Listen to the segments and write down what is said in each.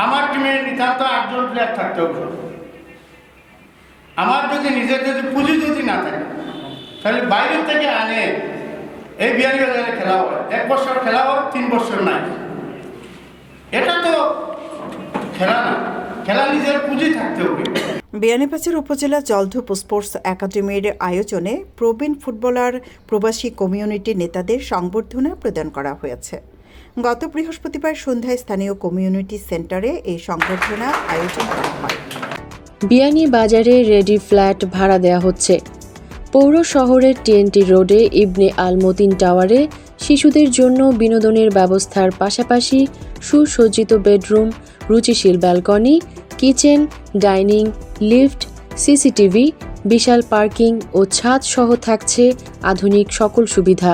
আমার টিমে নিতান্ত 8 জন প্লেয়ার থাকতে হবে। আমার নিজের পুঁজি না থাকে, তাহলে বাইরে থেকে আনে এই বিয়ানীবাজারে খেলা হয়, 1 বছর খেলা হয়, 3 বছর নাই। এটা তো খেলা না, খেলা নিজের পুঁজি থাকতে হবে। বিয়ানীবাজার উপজেলা জলঢুপ স্পোর্টস একাডেমির আয়োজনে প্রবীণ ফুটবলার প্রবাসী কমিউনিটি নেতাদের সংবর্ধনা প্রদান করা হয়েছে। গত বৃহস্পতিবার সন্ধ্যায় স্থানীয় কমিউনিটি সেন্টারে এই সংবর্ধনা আয়োজন করা হয়। বিয়ানীবাজারে রেডি ফ্ল্যাট ভাড়া দেওয়া হচ্ছে। পৌর শহরের টিএনটি রোডে ইবনে আল মতিন টাওয়ারে শিশুদের জন্য বিনোদনের ব্যবস্থার পাশাপাশি সুসজ্জিত বেডরুম, রুচিশীল balcony, kitchen, dining, lift, CCTV, বিশাল পার্কিং ও ছাদ সহ থাকছে আধুনিক সকল সুবিধা।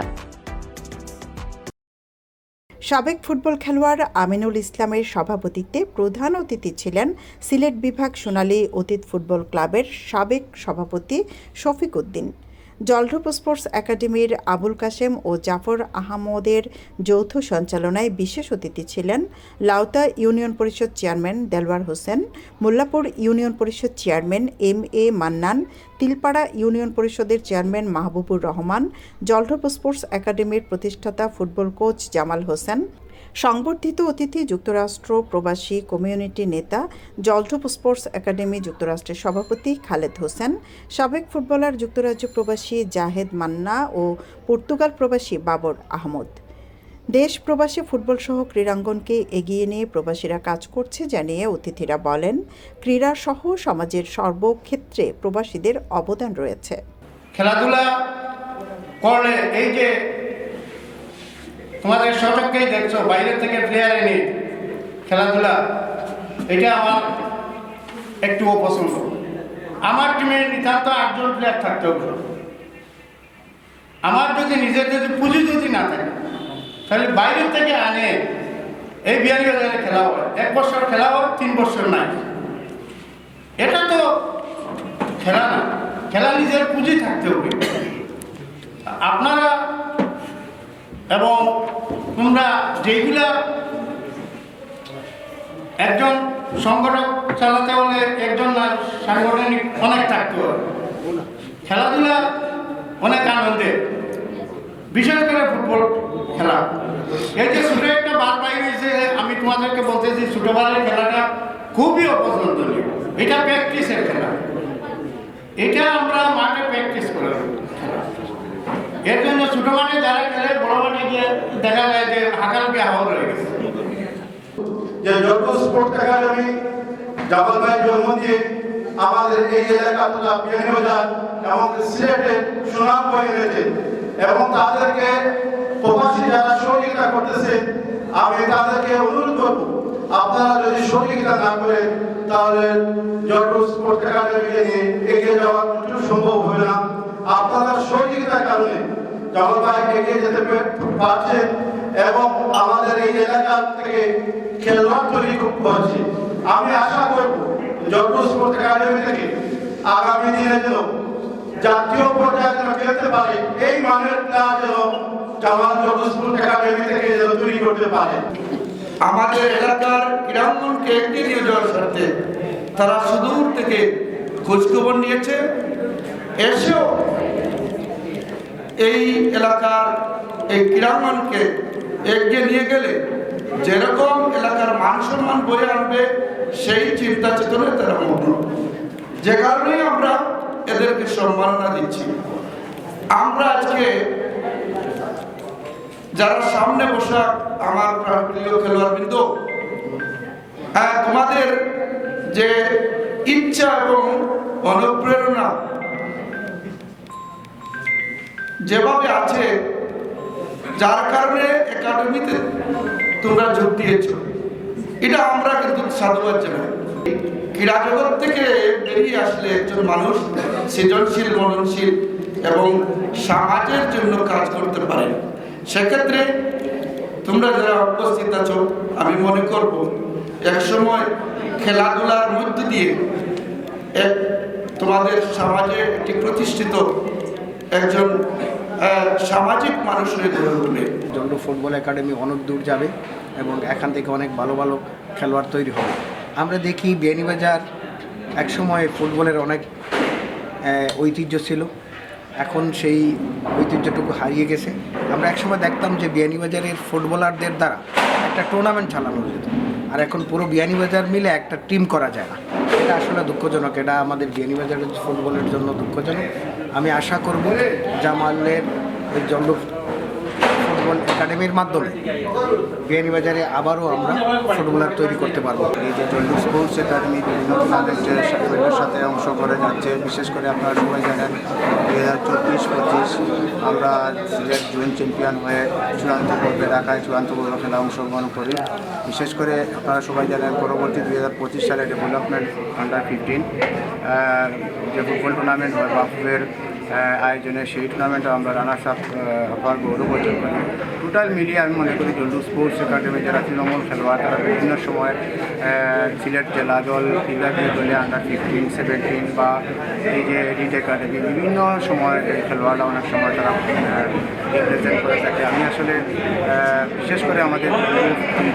সাবেক ফুটবল খেলোয়াড় আমিনুল ইসলামের সভাপতিত্বে প্রধান অতিথি ছিলেন সিলেট বিভাগ সোনালী অতীত ফুটবল ক্লাবের সাবেক সভাপতি শফিক উদ্দিন। জলঢুপ স্পোর্টস একাডেমির আবুল কাশেম ও জাফর আহমদের যৌথ সঞ্চালনায় বিশেষ অতিথি ছিলেন Lauta union Parishad chairman Delwar Hossain, Mollapur union Parishad chairman M A. Mannan, Tilpara union পরিষদের চেয়ারম্যান মাহবুবুর রহমান, জলঢুপ স্পোর্টস একাডেমির প্রতিষ্ঠাতা ফুটবল কোচ জামাল হোসেন। সংবর্ধিত অতিথি যুক্তরাষ্ট্র প্রবাসী কমিউনিটি নেতা, জলঢুপ স্পোর্টস একাডেমি যুক্তরাষ্ট্রের সভাপতি খালেদ হোসেন, সাবেক ফুটবলার যুক্তরাজ্য প্রবাসী জাহেদ মান্না ও পর্তুগাল প্রবাসী বাবর আহমদ। দেশ প্রবাসী ফুটবল সহ ক্রীড়াঙ্গনকে এগিয়ে নিয়ে প্রবাসীরা কাজ করছে জানিয়ে অতিথিরা বলেন, ক্রীড়া সহ সমাজের সর্বক্ষেত্রে প্রবাসীদের অবদান রয়েছে। খেলাধুলা করলে এই যে তোমাদের শতককেই দেখছো, বাইরে থেকে প্লেয়ার এনে খেলাধুলা, এটা আমার একটু অপছন্দ। আমার টিমে নিতান্ত 8 জন প্লেয়ার থাকতে হবে। আমার নিজের পুঁজি না থাকে, তাহলে বাইরে থেকে আনে এই বিয়ানীবাজারে খেলা হয়, 1 বছর খেলা হয়, 3 বছর নাই। এটা তো খেলা না, খেলা নিজের পুঁজি থাকতে হবে। আপনারা এবং তোমরা যেগুলা একজন সংগঠক চালাতে হলে একজন সাংগঠনিক অনেক থাকতে হবে। খেলাধুলা অনেক আনন্দের, বিশেষ করে ফুটবল খেলা। এই যে ছোটো একটা বার পাই গেছে, আমি তোমাদেরকে বলতেছি ছোটোবেলার খেলাটা খুবই অপছন্দনীয়। এটা প্র্যাকটিসের খেলা, এটা আমরা মাঠে প্র্যাকটিস করে খেলা। এর জন্য ছোটো মাঠে যারা খেলে বড় মাঠে গিয়ে দেখা যায় যে হাঁকালুকি হাওয়া রয়ে গেছে। যে জলঢুপ স্পোর্টস একাডেমি জামাল ভাই জন্ম দিয়ে আমাদের এই এলাকা তথা বিয়ানীবাজার এবং সিলেটের সুনাম বয়ে এনেছে, এবং তাদেরকে প্রবাসী যারা সহযোগিতা করতেছে, আমি তাদেরকে অনুরোধ করব, আপনারা যদি সহযোগিতা না করেন তাহলে জলঢুপ স্পোর্টস একাডেমিকে নিয়ে এগিয়ে যাওয়া কিছু সম্ভব হবে না। আপনারা সহযোগিতার কারণে জামাল ভাই এগিয়ে যেতে পারছে এবং আমাদের এই এলাকা থেকে খেলোয়াড় তৈরি করছে। আমি আশা করব জলঢুপ স্পোর্টস একাডেমি থেকে আগামী দিনে যেন জাতীয় পর্যায়ে যেন খেলতে পারে, এই মানের প্লেয়ার যেন জামাল জলঢুপ স্পোর্টস একাডেমি থেকে যেন তৈরি করতে পারে। আমাদের এলাকার ক্রীড়াঙ্গনকে এগিয়ে নিয়ে যাওয়ার স্বার্থে তারা সুদূর থেকে খোঁজখবর নিয়েছে, এসেও এই এলাকার এই ক্রীড়াঙ্গনকে এগিয়ে নিয়ে গেলে যেরকম এলাকার মান সম্মান বয়ে আনবে সেই চিন্তা চেতনায় তারা মগ্ন, যে কারণেই আমরা এদেরকে সম্মাননা দিচ্ছি। আমরা আজকে যারা সামনে বসা আমার প্রিয় খেলোয়াড়বৃন্দ, তোমাদের যে ইচ্ছা এবং অনুপ্রেরণা যেভাবে আছে, যার কারণে একাডেমিতে তোমরা যোগ দিয়েছ, এটা আমরা কিন্তু সাধুবাদ জানাই। ক্রীড়া জগৎ থেকে বেরিয়ে আসলে একজন মানুষ সৃজনশীল, মননশীল এবং সমাজের জন্য কাজ করতে পারে। সেক্ষেত্রে তোমরা যারা উপস্থিত আছো, আমি মনে করব একসময় খেলাধুলার মধ্য দিয়ে তোমাদের সমাজে একটি প্রতিষ্ঠিত একজন সামাজিক মানুষ হয়ে গড়ে উঠবে। জলঢুপ ফুটবল একাডেমি অনেক দূর যাবে এবং এখান থেকে অনেক ভালো ভালো খেলোয়াড় তৈরি হবে। আমরা দেখি বিয়ানীবাজার একসময় ফুটবলের অনেক ঐতিহ্য ছিল, এখন সেই ঐতিহ্যটুকু হারিয়ে গেছে। আমরা একসময় দেখতাম যে বিয়ানীবাজারের ফুটবলারদের দ্বারা একটা টুর্নামেন্ট চালানো যেত, আর এখন পুরো বিয়ানীবাজার মিলে একটা টিম করা যায় না। এটা আসলে দুঃখজনক, এটা আমাদের বিয়ানীবাজারের ফুটবলের জন্য দুঃখজনক। আমি আশা করব জামালের ওই জল্লু ফুটবল একাডেমির মাধ্যমে বিয়ানীবাজারে আবারও আমরা ফুটবলার তৈরি করতে পারবো। এই যে জল্লু স্পোর্টস একাডেমি বিভিন্ন টুর্নামেন্টের সাথে অংশ করে যাচ্ছে, বিশেষ করে আপনারা সবাই জানেন 2024-25 আমরা সিলেট জুন চ্যাম্পিয়ন হয়ে চূড়ান্ত পর্বে ঢাকায় চূড়ান্ত পর্ব খেলা অংশগ্রহণ করি। বিশেষ করে আপনারা সবাই জানেন পরবর্তী 2025 সালে ডেভেলপমেন্ট আন্ডার 15 যে ফুটবল টুর্নামেন্ট হয় বাফুফের আয়োজনে, সেই টুর্নামেন্টে আমরা রানার্স আপ হওয়ার গৌরব অর্জন করি। টোটাল মিলিয়ে আমি মনে করি জল্লু স্পোর্টস একাডেমি যারা তৃণমূল খেলোয়াড়, তারা বিভিন্ন সময় সিলেট জেলা দল, বিভাগীয় দলে আন্ডার 15, 17 বা এই যে এডিট একাডেমি বিভিন্ন সময় এই খেলোয়াড়রা অনেক সময় তারা রিপ্রেজেন্ট করে থাকে। আমি আসলে বিশেষ করে আমাদের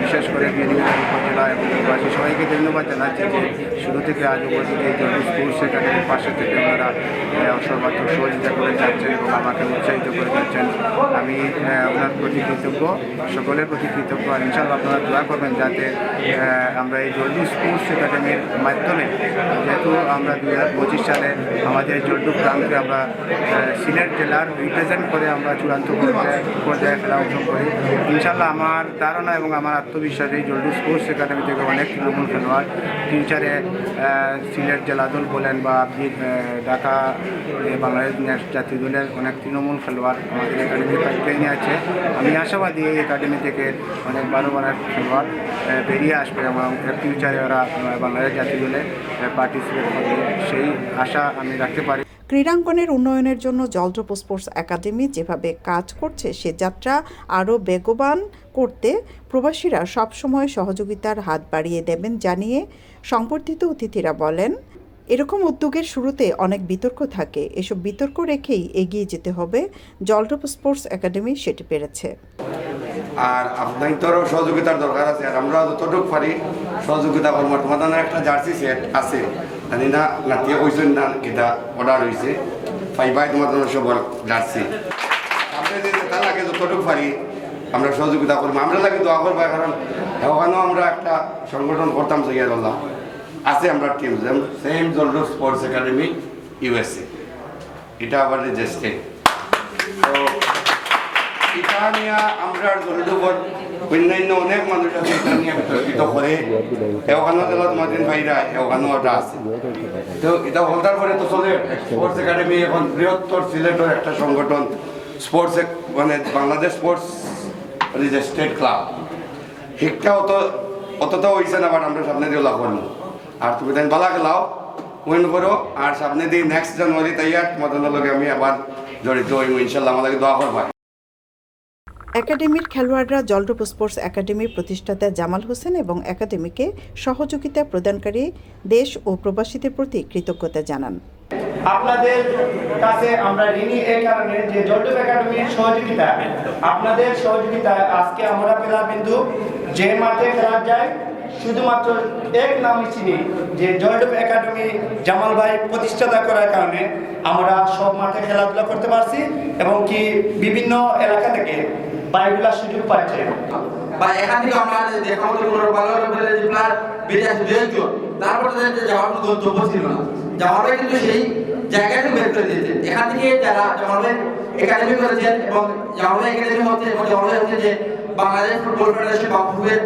বিশেষ করে বিয়ানীবাজার উপজেলা এবং প্রবাসী সবাইকে ধন্যবাদ জানাচ্ছি যে শুরু থেকে আজ অবধি এই জল্লু স্পোর্টস একাডেমির পাশে থেকে ওনারা সর্বাত্মক সহযোগিতা করে যাচ্ছেন এবং আমাকে উৎসাহিত করে যাচ্ছেন। আমি ওনার প্রতি কৃতজ্ঞ, সকলের প্রতি কৃতজ্ঞ। আর ইনশাআল্লাহ আপনারা দোয়া করবেন যাতে আমরা এই জল্লু স্পোর্টস একাডেমির মাধ্যমে, যেহেতু আমরা 2025 সালে আমাদের জল্লু গ্রামকে আমরা সিলেট জেলার রিপ্রেজেন্ট করে আমরা চূড়ান্ত পর্যায়ে খেলা অংশগ্রহণ করি। ইনশাআল্লাহ আমার ধারণা এবং আমার আত্মবিশ্বাস এই জল্লু স্পোর্টস একাডেমি থেকে অনেক তৃণমূল খেলোয়াড় ফিউচারে সিলেট জেলা দল বলেন বা ঢাকা বাংলাদেশ জাতীয় দলের অনেক তৃণমূল খেলোয়াড় আমাদের একাডেমির পাইপলাইনে আছে। আমি আশাবাদী এই একাডেমি থেকে অনেক বড় খেলোয়াড় বেরিয়ে আসবে এবং ফিউচারে ওরা বাংলাদেশ জাতীয় দলে পার্টিসিপেট করবে, সেই আশা আমি রাখতে পারি। ক্রীড়াঙ্গনের উন্নয়নের জন্য জলদ্রপ স্পোর্টস একাডেমি যেভাবে কাজ করছে সে যাত্রা আরও বেগবান করতে প্রবাসীরা সবসময় সহযোগিতার হাত বাড়িয়ে দেবেন জানিয়ে সংবর্ধিত অতিথিরা বলেন, এরকম উদ্যোগের শুরুতে অনেক বিতর্ক থাকে, এসব বিতর্ক রেখেই এগিয়ে যেতে হবে। জলদ্রপ স্পোর্টস একাডেমি সেটি পেরেছে। আর আপনাদেরও সহযোগিতার দরকার আছে, আর আমরা যতটুকু পারি সহযোগিতা করবো। তোমাদের একটা জার্সি সেট আছে, জানি না নাতিয়ে কইছেন না কিতা অর্ডার হয়েছে, পাইবাই তোমাদের সবল জার্সি। আপনি যদি তার লাগে যতটুকু পারি আমরা সহযোগিতা করবো। আমরা লাগে দোয়া করবো, কারণ ওখানেও আমরা একটা সংগঠন করতাম, জায়গায় বললাম আছে আমরা টিম সেম জল্লু স্পোর্টস একাডেমি USA, এটা আবার রেজিস্ট্রেড। তো এটা নিয়ে আমরা জল্লুর অন্যান্য অনেক মানুষ আছে এটা নিয়ে বিতর্কিত করে। ওখানেও জেলা তোমাদের ভাইরা ওখানেও ওটা আছে। তো এটা হলদার পরে তো চলে স্পোর্টস একাডেমি এখন বৃহত্তর সিলেটের একটা সংগঠন, স্পোর্টস মানে বাংলাদেশ স্পোর্টস রেজিস্ট্রেড ক্লাব। শিক্ষা অতটা হয়েছে না, বাট আমরা সামনে দিয়ে লাভ করবো। আর তুমি তাই বালা গেলাও উইন করো, আর সামনে দিয়ে নেক্সট জানুয়ারি তাই আর তোমাদের লগে আমি আবার জড়িত হইব ইনশাল্লাহ। আমাদেরকে দোয়া করবা। একাডেমির খেলোয়াড়রা জলদ্রপ স্পোর্টস একাডেমির প্রতিষ্ঠাতা জামাল হোসেন এবং একাডেমিকে সহযোগিতা প্রদানকারী দেশ ও প্রবাসীদের প্রতি কৃতজ্ঞতা জানান। আপনাদের কাছে আমরা ঋণী এই কারণে যে জল্লুপ একাডেমির সহযোগিতা, আপনাদের সহযোগিতা আজকে আমরা পেলাম। কিন্তু যে মাঠে খেলা যায় শুধুমাত্র এক নামই চিনি যে জল্লুপ একাডেমি জামাল ভাই প্রতিষ্ঠাতা করার কারণে আমরা সব মাঠে খেলাধুলা করতে পারছি এবং কি বিভিন্ন এলাকা থেকে বাইকগুলার সুযোগ পাচ্ছে। বা এখান থেকে আমরা দেখা হতো কোনো ভালো প্লেয়ার বেরিয়ে আসে দুজন, তারপরে যাওয়ার কোনো গন্তব্য ছিল না। জামাল ভাই কিন্তু সেই জায়গাটা বের করে দিয়েছে। এখান থেকে যারা জামাল ভাই একাডেমি করেছেন এবং জামাল ভাই একাডেমি হচ্ছে এবং জামাল ভাই হচ্ছে যে বাংলাদেশ ফুটবল ফেডারেশন বাফুফের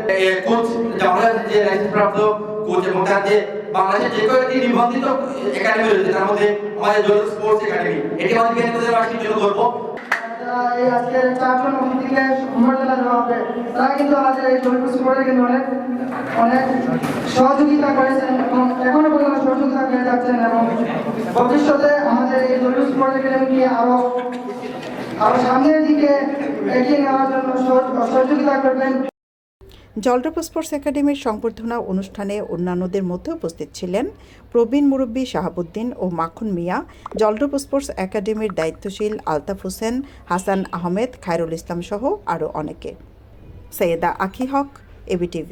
কোচ, জামাল ভাই যে লাইসেন্স প্রাপ্ত কোচ এবং তার যে বাংলাদেশের যে কয়েকটি নিবন্ধিত একাডেমি রয়েছে তার মধ্যে আমাদের জল্লু স্পোর্টস একাডেমি, এটি আমাদের বিয়ানীবাজারবাসীর জন্য গর্ব। এই আজকে 4 জন অতিথিকে সম্বর্ধনা দেওয়া হবে, তারা কিন্তু আমাদের এই জল্লু স্পোর্টে কিন্তু অনেক সহযোগিতা করেছেন এবং এখনো পর্যন্ত সহযোগিতা করে যাচ্ছেন এবং ভবিষ্যতে আমাদের এই জল্লু স্পোর্ট একাডেমিকে আরো সামনের দিকে এগিয়ে নেওয়ার জন্য সহযোগিতা করবেন। জলদ্রপ স্পোর্টস একাডেমির সংবর্ধনা অনুষ্ঠানে অন্যান্যদের মধ্যে উপস্থিত ছিলেন প্রবীণ মুরব্বী শাহাবুদ্দিন ও মাখন মিয়া, জলদ্রপ স্পোর্টস একাডেমির দায়িত্বশীল আলতাফ হোসেন, হাসান আহমেদ, খায়রুল ইসলাম সহ আরও অনেকে। সৈয়দা আখি হক, ABTV।